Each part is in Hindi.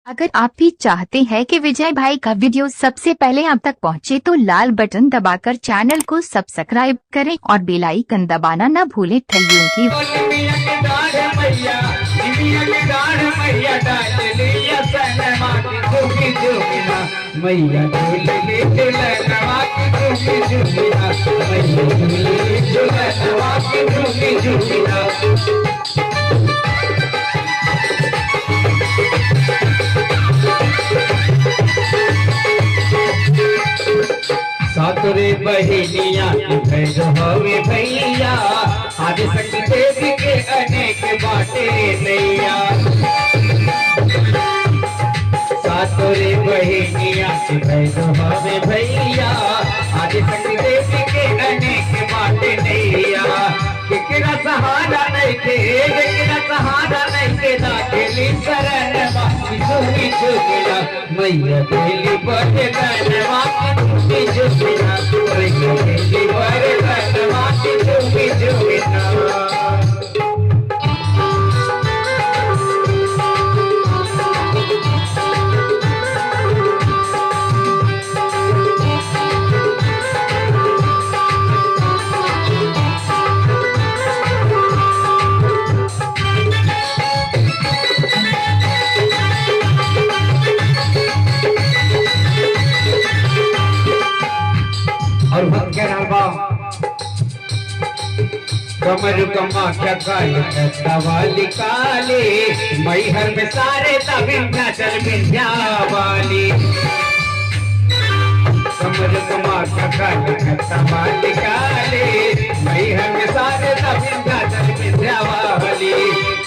अगर आप भी चाहते हैं कि विजय भाई का वीडियो सबसे पहले आप तक पहुंचे तो लाल बटन दबाकर चैनल को सब्सक्राइब करें और बेल आइकन दबाना न भूलें। Thank you. सातुरे बहिनिया हवे भैया आज संग देव के अनेक बाटे नैया। सातुरे बहिनिया हवे भैया आज संग देव के अनेक बाटे नैया। केकरा सहारा नहीं थे, केकरा सहारा नहीं थे, दाखिली शरण बाकी झूठी झूठिया मैया दिली बड़े धनवा की झूठिया मैया दिली बड़े धनवा की झूठी झूठिया। और कमर कमाख्या काली काली मैहर में सारे विंध्याचल विंध्या वाली। कमर कमाख्या काली काली मैहर में सारे विंध्याचल विंध्या वाली।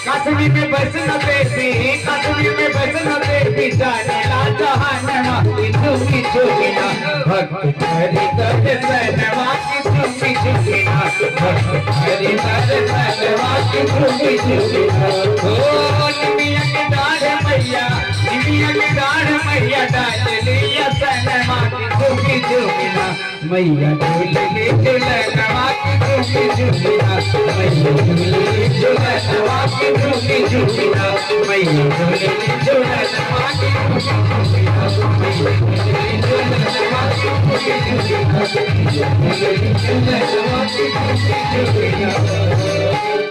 काश्मीर में बसन बेबी, काश्मीर में बसन बेबी जाने ला जहानवा की झूठी झूठिया भक्त हरि दर्शनवा की झूठी झूठिया भक्त हरि दर्शनवा की झूठी झूठिया। ओ निमिया की डाढ़ मैया, निमिया की डाढ़ मैया डाल लिया सनवा की झूठी झूठिया मैया झूलली झूलनवा की झूठी झूठिया मैया झूलली झूलनवा की झूठी झूठिया मैया झूलली झूलनवा की झूठी झूठिया मैया झूलली झूलनवा की झूठी झूठिया।